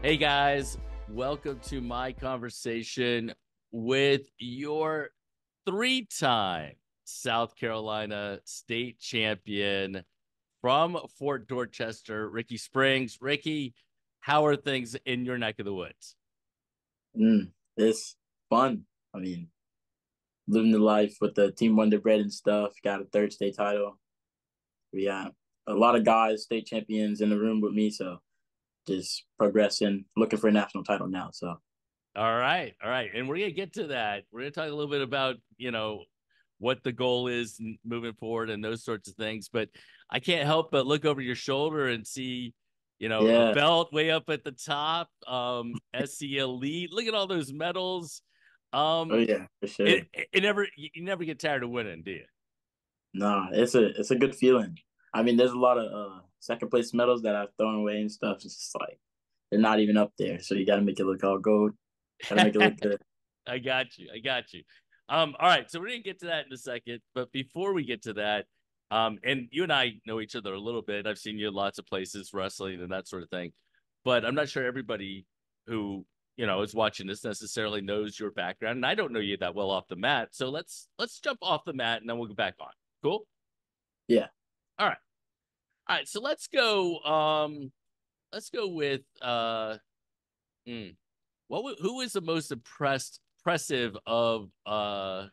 Hey guys, welcome to my conversation with your three-time South Carolina state champion from Fort Dorchester, Ricky Springs. Ricky, how are things in your neck of the woods? It's fun. I mean, living the life with the Team Wonder Bread and stuff. Got a third state title. We got a lot of guys, state champions in the room with me. So just progressing, looking for a national title now. So All right, all right. And we're gonna get to that. We're gonna talk a little bit about, what the goal is moving forward and those sorts of things. But I can't help but look over your shoulder and see, a yeah. belt way up at the top, SC Elite. Look at all those medals. Oh Um, yeah, for sure. it never you never get tired of winning, do you? Nah, it's a good feeling. I mean, there's a lot of second place medals that I've thrown away and stuff. It's just like they're not even up there. So you got to make it look all gold. Got to make it look good. I got you. I got you. All right. So we're gonna get to that in a second. But before we get to that, and you and I know each other a little bit. I've seen you in lots of places, wrestling and that sort of thing. But I'm not sure everybody who, is watching this necessarily knows your background. And I don't know you that well off the mat. So let's jump off the mat and then we'll go back on. Cool? Yeah. All right. All right. So let's go with hmm, who is the most impressive of the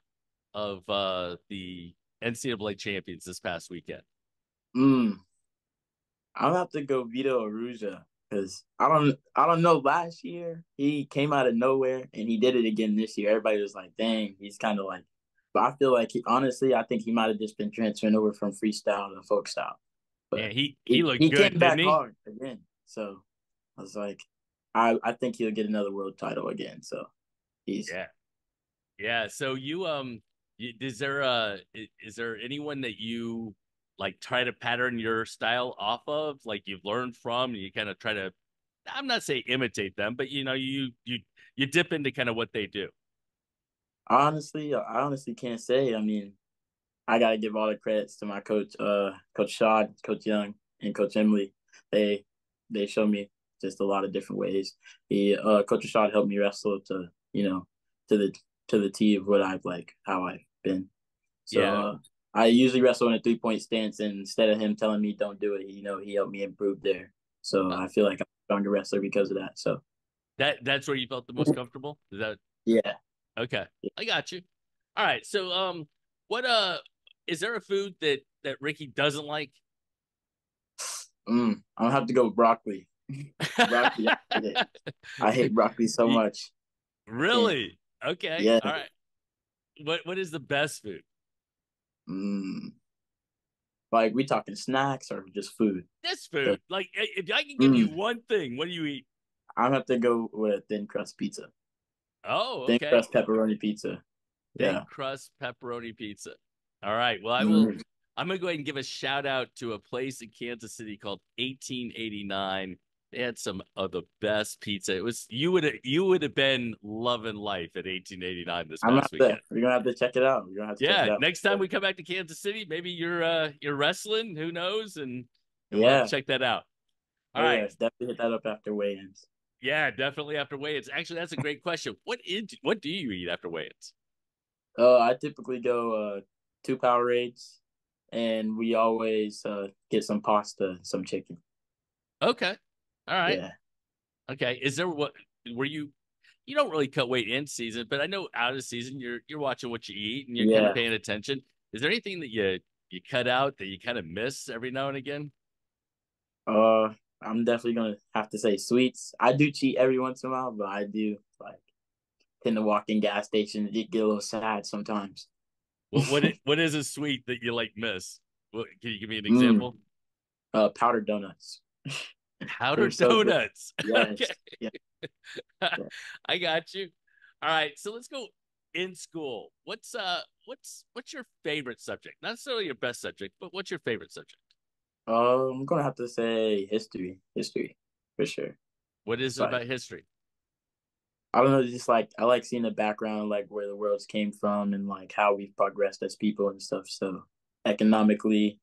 NCAA champions this past weekend? Mm. I'll have to go Vito Aruja because I don't know. Last year he came out of nowhere and he did it again this year. Everybody was like, "Dang, he's kind of like." But I feel like honestly, I think he might have just been transferring over from freestyle to folk style. Man, But he looked he good, came didn't back he? hard again. So I was like, I think he'll get another world title again. So he's Yeah, yeah. So is there anyone that you like try to pattern your style off of, like you've learned from, and you kind of try to, I'm not saying imitate them, but you dip into kind of what they do. I honestly can't say. I mean, I gotta give all the credits to my coach, Coach Shad, Coach Young, and Coach Emily. They they show me just a lot of different ways. Coach Shad helped me wrestle to to the to the T of what I've like how I've been. So Yeah, I usually wrestle in a 3 point stance, and instead of him telling me don't do it, he helped me improve there. So uh, I feel like I'm a stronger wrestler because of that. So that's where you felt the most comfortable. Is that yeah. okay? I got you. All right. So what is there a food that Ricky doesn't like? I'm gonna have to go with broccoli. Broccoli, I hate broccoli so much. I can't. Really? Okay. Yeah. All right. What is the best food? Mm, like we talking snacks or just food? This The, food. Like if I can give you mm, one thing, what do you eat? I'm gonna have to go with a thin crust pizza. Oh, Thin okay. crust pepperoni pizza. Thin Yeah. crust pepperoni pizza. All right. Well, Mm. I'm gonna go ahead and give a shout out to a place in Kansas City called 1889. They had some of the best pizza. It was you would have been loving life at 1889 this I'm gonna past have to. weekend. We're gonna have to check it out. We're gonna have to check Yeah, it out. next time we come back to Kansas City, maybe you're wrestling, who knows, and we'll have to Yeah. check that out. All Oh right. yes, definitely hit that up after weigh-ins. Yeah, definitely after weigh-ins. Actually, that's a great question. What do you eat after weigh-ins? I typically go two Powerades, and we always get some pasta, some chicken. Okay. All right. Yeah. Okay. Is there what were you don't really cut weight in season, but I know out of season you're watching what you eat and you're kind of Yeah. paying attention. Is there anything that you cut out that you kind of miss every now and again? Uh, I'm definitely gonna have to say sweets. I do cheat every once in a while, but I do like tend to walk in gas stations. It get a little sad sometimes. What is a sweet that you like miss? Can you give me an mm, example? Powdered donuts. They're Powdered so good. donuts. Okay. Yes. Yeah. Yeah. I got you. All right, so let's go in school. What's your favorite subject? Not necessarily your best subject, but what's your favorite subject? I'm gonna have to say history. History for sure. What is It's it like about history? I don't know, just like I like seeing the background, like where the worlds came from and like how we've progressed as people and stuff. So economically,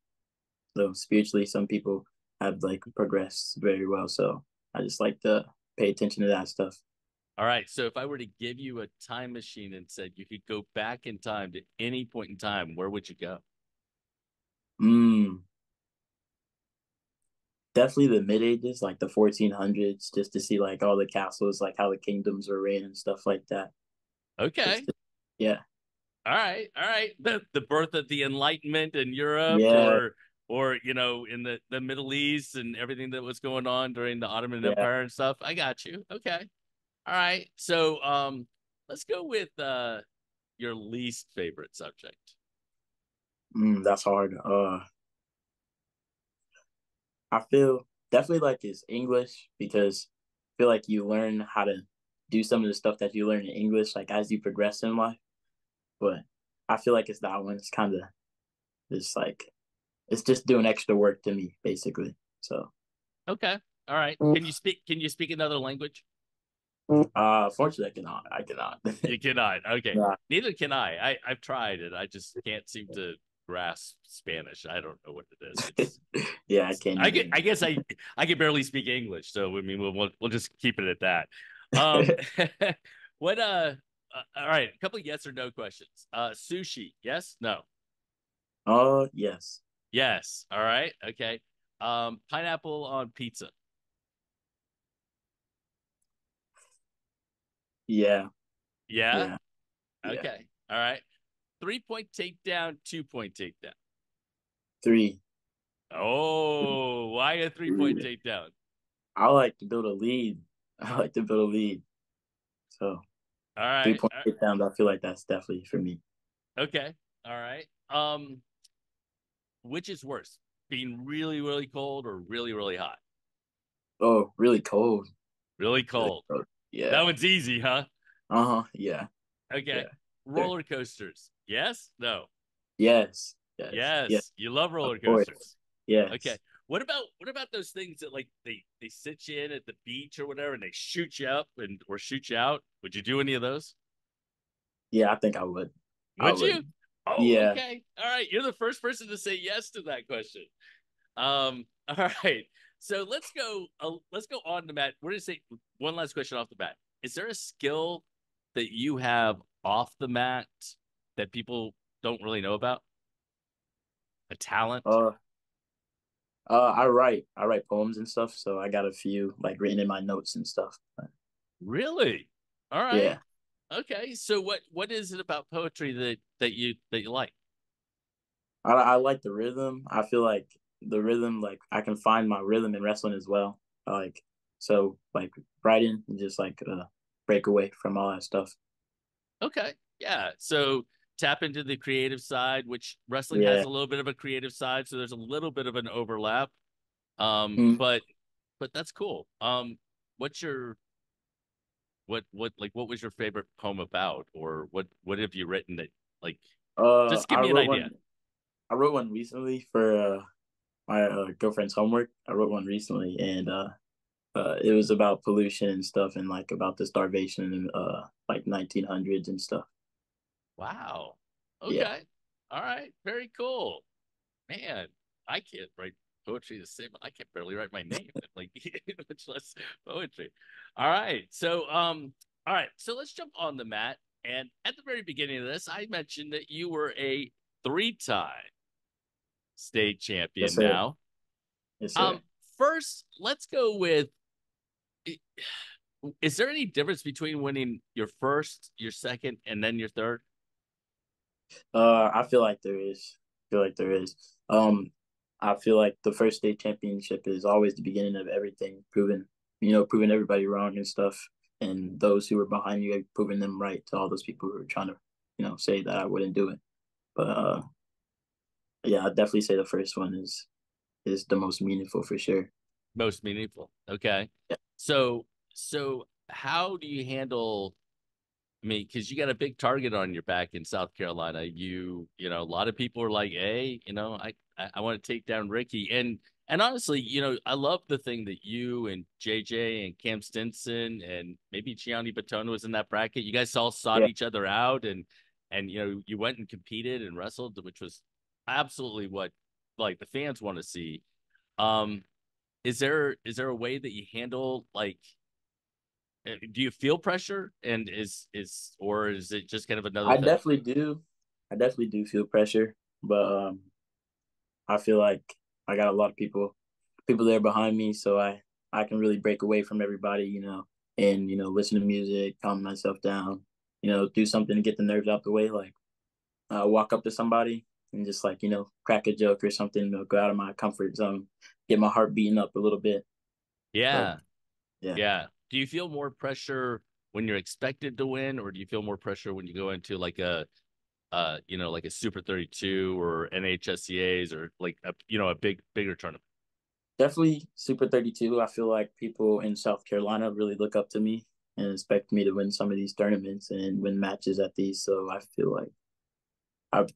though spiritually, some people have like progressed very well. So I just like the pay attention to that stuff. All right. So if I were to give you a time machine and said you could go back in time to any point in time, where would you go? Mm, definitely the mid ages, like the 1400s, just to see like all the castles, like how the kingdoms were ran and stuff like that. Just Okay. to, yeah, All right. All right. The birth of the Enlightenment in Europe yeah, or in the Middle East and everything that was going on during the Ottoman yeah. Empire and stuff. I got you. Okay. All right. So let's go with your least favorite subject. That's hard. I feel definitely like it's English because I feel like you learn how to do some of the stuff that you learn in English, like as you progress in life. But I feel like it's that one. It's kind of just like it's just doing extra work to me, basically. So, Okay. All right. Can you speak another language? fortunately, I cannot. I cannot. You cannot. Okay. Nah. Neither can I. I've tried it. I just can't seem to grasp Spanish. I don't know what it is. Yeah, I It's can't I either. get I guess I can barely speak English, so I mean we'll just keep it at that. What all right, a couple of yes or no questions. Sushi, yes? No. Oh, yes. Yes. All right. Okay. Pineapple on pizza. Yeah, Yeah. yeah, yeah. Okay. All right. 3 point takedown, 2 point takedown. Three. Oh, why a 3 point Three. takedown? I like to build a lead. I like to build a lead. So All three right. point hit downs, I feel like that's definitely for me. Okay. All right. Which is worse? Being really, really cold or really, really hot? Oh, really cold. Really Really cold. cold. That Yeah. one's easy, huh? Uh-huh. Yeah. Okay. Yeah. Sure. Roller coasters. Yes? No. Yes. Yes. Yes. Yes. You love Of roller course. coasters. Okay. Yes. What about those things that like they sit you in at the beach or whatever and they shoot you up and or shoot you out? Would you do any of those? Yeah, I think I would. I Would you? would. Oh, Yeah. okay. All right. You're the first person to say yes to that question. All right. So let's go on to Matt. We're gonna say one last question off the bat. Is there a skill that you have off the mat that people don't really know about? A talent? Uh I write poems and stuff, so I got a few like written in my notes and stuff. Really? All right. Yeah. Okay. So what is it about poetry that you like? I like the rhythm. I feel like the rhythm, like I can find my rhythm in wrestling as well. Like so, like writing, and just like break away from all that stuff. Okay. Yeah. So tap into the creative side, which wrestling has Yeah. a little bit of a creative side, so there's a little bit of an overlap. Um, Mm. but but that's cool. What's your what was your favorite poem about, or what have you written that like? Just give I me an wrote idea. one. I wrote one recently for my girlfriend's homework. I wrote one recently, and it was about pollution and stuff, and like about the starvation in like 1900s and stuff. Wow. Yeah. Okay. All right. Very cool. Man, I can't write poetry the same. I can barely write my name. Like much less poetry. All right. All right. So let's jump on the mat. And at the very beginning of this, I mentioned that you were a three-time state Yes, champion sir. now. Yes, sir. Um, First, let's go with is there any difference between winning your first, your second, and then your third? I feel like there is. I feel like there is. I feel like the first state championship is always the beginning of everything, proving everybody wrong and stuff, and those who were behind you, proving them right to all those people who were trying to, say that I wouldn't do it. But yeah, I'd definitely say the first one is the most meaningful for sure. Most meaningful. Okay. Yeah, So how do you handle I mean, because you got a big target on your back in South Carolina. A lot of people are like, "Hey, I want to take down Ricky." And honestly, I love the thing that you and JJ and Cam Stinson and maybe Gianni Batona was in that bracket. You guys all sought yeah. each other out, and you went and competed and wrestled, which was absolutely what like the fans want to see. Um, is there a way that you handle like Do you feel pressure, and or is it just kind of another I thing? definitely do. I definitely do feel pressure, but I feel like I got a lot of people there behind me, so I can really break away from everybody, and listen to music, calm myself down, do something to get the nerves out the way, like walk up to somebody and just like crack a joke or something, go out of my comfort zone, get my heart beating up a little bit. So Yeah, yeah, yeah. Do you feel more pressure when you're expected to win, or do you feel more pressure when you go into like like a Super 32 or NHSCA's or like a bigger tournament? definitely Super 32. I feel like people in South Carolina really look up to me and expect me to win some of these tournaments and win matches at these. So I feel like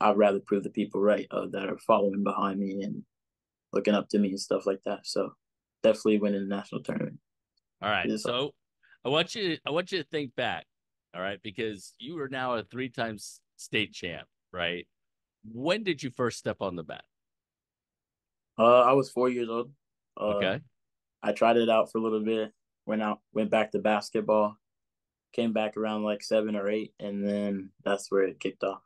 I'd rather prove the people right that are following behind me and looking up to me and stuff like that. So definitely winning the national tournament. All right. It's So I want you to think back, all right, because you are now a three times state champ, right? When did you first step on the mat? I was 4 years old. Uh, Okay. I tried it out for a little bit. Went back to basketball. Came back around like 7 or 8, and then that's where it kicked off.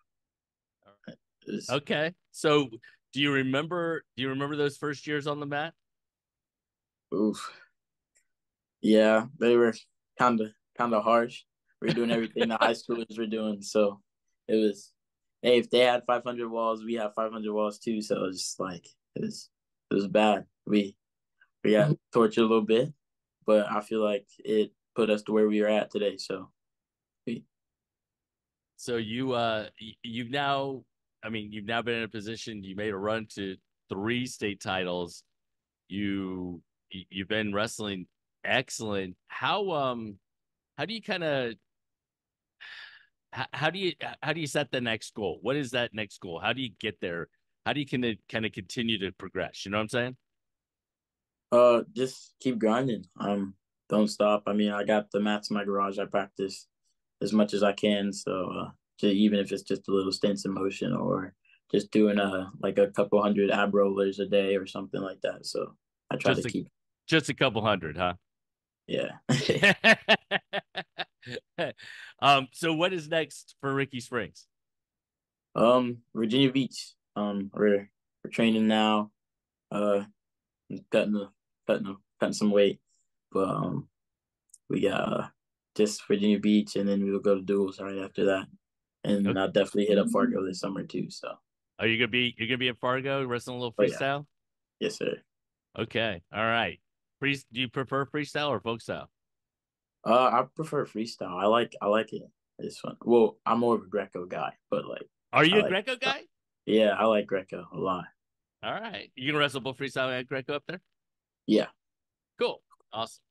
It was, Okay. So do you remember those first years on the mat? oof. Yeah, they were kind of harsh. We were doing everything the high schoolers were doing, so it was. Hey, if they had 500 walls, we have 500 walls too. So it was just like it was bad. We got tortured a little bit, but I feel like it put us to where we are at today. So we So you've now, I mean, you've now been in a position, you made a run to three state titles. You've been wrestling excellent. How do you kind of how do you set the next goal? What is that next goal? How do you get there? How do you kind of continue to progress? You know what I'm saying? just keep grinding. Don't stop. I mean, I got the mats in my garage. I practice as much as I can. So even if it's just a little stance in motion or just doing like a couple hundred ab rollers a day or something like that. So I try to Just a keep just a couple hundred, huh? yeah. So what is next for Ricky Springs? Virginia Beach. We're training now. Uh, cutting some weight, but we got just Virginia Beach, and then we will go to duels right after that. And Okay. I'll definitely hit up Fargo this summer too. So, Are you gonna be in Fargo wrestling a little oh yeah, freestyle? yes sir. Okay. All right. Do you prefer freestyle or folk style? I prefer freestyle. I like it. It's fun. Well, I'm more of a Greco guy, but like Are I you a like Greco guy? yeah, I like Greco a lot. All right. You gonna wrestle both freestyle and Greco up there? Yeah, Cool. Awesome.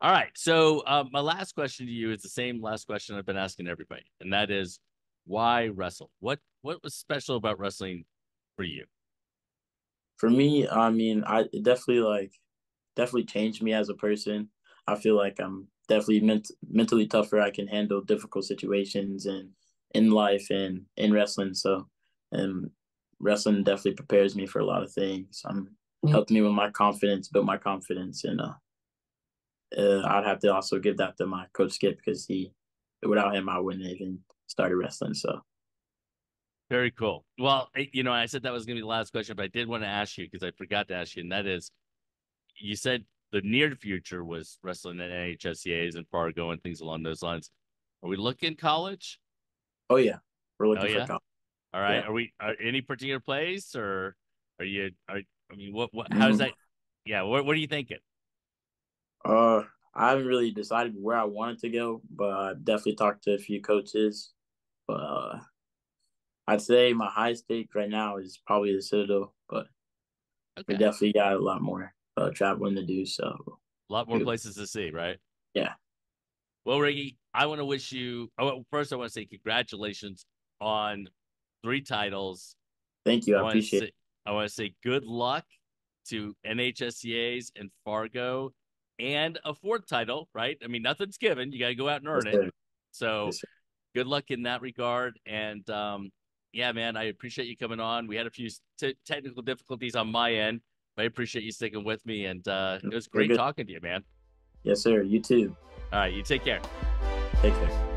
All right. So my last question to you is the same last question I've been asking everybody, and that is, why wrestle? What was special about wrestling for you? for me, I mean, I it definitely changed me as a person. I feel like I'm definitely mentally tougher. I can handle difficult situations and in life and in wrestling. So, and wrestling definitely prepares me for a lot of things. Helped me with my confidence, built my confidence, and I'd have to also give that to my coach Skip because without him, I wouldn't even started wrestling. So, Very cool. Well, I said that was going to be the last question, but I did want to ask you because I forgot to ask you, and that is, you said the near future was wrestling at NHSCA's and Fargo and things along those lines. Are we looking college? oh yeah, we're Oh looking for yeah. college. All right. Yeah. Are any particular place, or I mean, how's Mm, that? Yeah. What are you thinking? uh, I haven't really decided where I wanted to go, but I definitely talked to a few coaches. But I'd say my highest stake right now is probably the Citadel, but we Okay. definitely got a lot more traveling to do. So, A lot more we, places to see, right? yeah, Well, Ricky, I want to wish you. Oh, first, I want to say congratulations on three titles. thank you. I I want to appreciate it. say I want to say good luck to NHSCA's and Fargo, and a fourth title. Right? I mean, nothing's given. You got to go out and Yes, earn it. sir. So Yes, sir. good luck in that regard. And yeah, man, I appreciate you coming on. We had a few technical difficulties on my end, but I appreciate you sticking with me. And it was You're great good. talking to you, man. Yes, sir. You too. All right, you take care. Take care.